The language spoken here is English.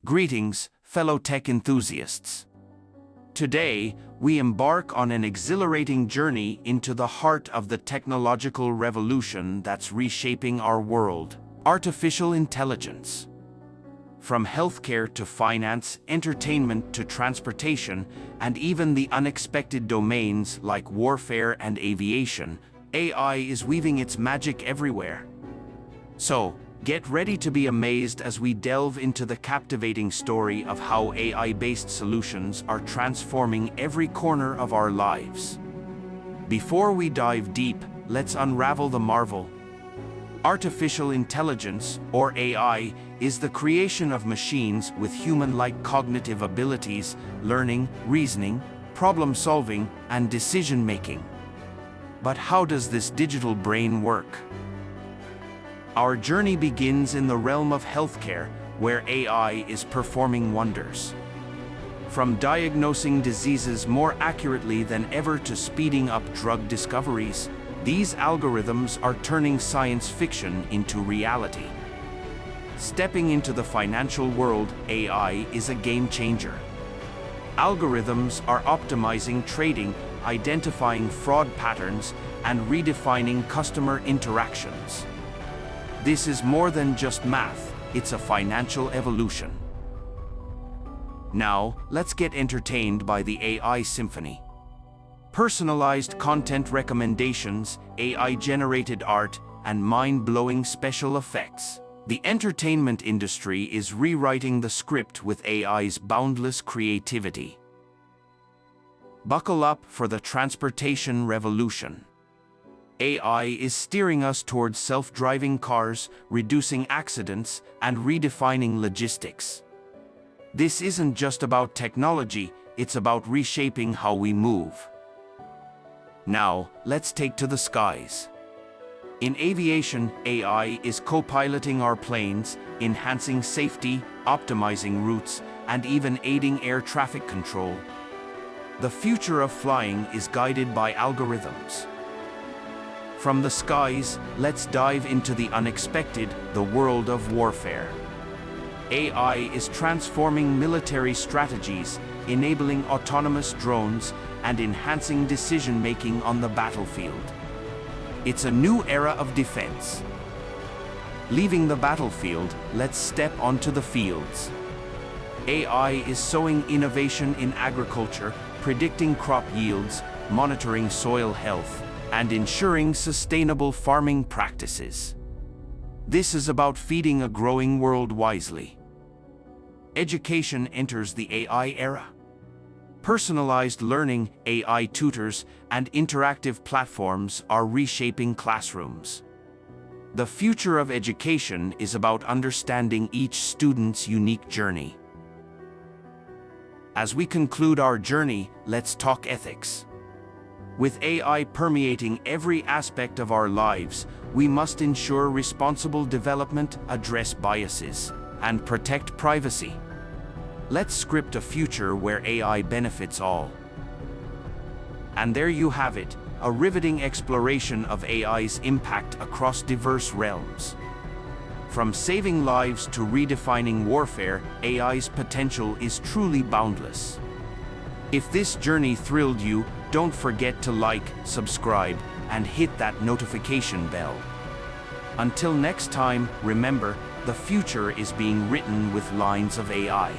Greetings, fellow tech enthusiasts. Today, we embark on an exhilarating journey into the heart of the technological revolution that's reshaping our world: artificial intelligence. From healthcare to finance, entertainment to transportation, and even the unexpected domains like warfare and aviation, AI is weaving its magic everywhere. So, get ready to be amazed as we delve into the captivating story of how AI-based solutions are transforming every corner of our lives. Before we dive deep, let's unravel the marvel. Artificial intelligence, or AI, is the creation of machines with human-like cognitive abilities, learning, reasoning, problem-solving, and decision-making. But how does this digital brain work? Our journey begins in the realm of healthcare, where AI is performing wonders. From diagnosing diseases more accurately than ever to speeding up drug discoveries, these algorithms are turning science fiction into reality. Stepping into the financial world, AI is a game changer. Algorithms are optimizing trading, identifying fraud patterns, and redefining customer interactions. This is more than just math, it's a financial evolution. Now, let's get entertained by the AI symphony. Personalized content recommendations, AI-generated art, and mind-blowing special effects. The entertainment industry is rewriting the script with AI's boundless creativity. Buckle up for the transportation revolution. AI is steering us towards self-driving cars, reducing accidents, and redefining logistics. This isn't just about technology, it's about reshaping how we move. Now, let's take to the skies. In aviation, AI is co-piloting our planes, enhancing safety, optimizing routes, and even aiding air traffic control. The future of flying is guided by algorithms. From the skies, let's dive into the unexpected, the world of warfare. AI is transforming military strategies, enabling autonomous drones, and enhancing decision-making on the battlefield. It's a new era of defense. Leaving the battlefield, let's step onto the fields. AI is sowing innovation in agriculture, predicting crop yields, monitoring soil health, and ensuring sustainable farming practices. This is about feeding a growing world wisely. Education enters the AI era. Personalized learning, AI tutors, and interactive platforms are reshaping classrooms. The future of education is about understanding each student's unique journey. As we conclude our journey, let's talk ethics. With AI permeating every aspect of our lives, we must ensure responsible development, address biases, and protect privacy. Let's script a future where AI benefits all. And there you have it, a riveting exploration of AI's impact across diverse realms. From saving lives to redefining warfare, AI's potential is truly boundless. If this journey thrilled you, don't forget to like, subscribe, and hit that notification bell. Until next time, remember, the future is being written with lines of AI.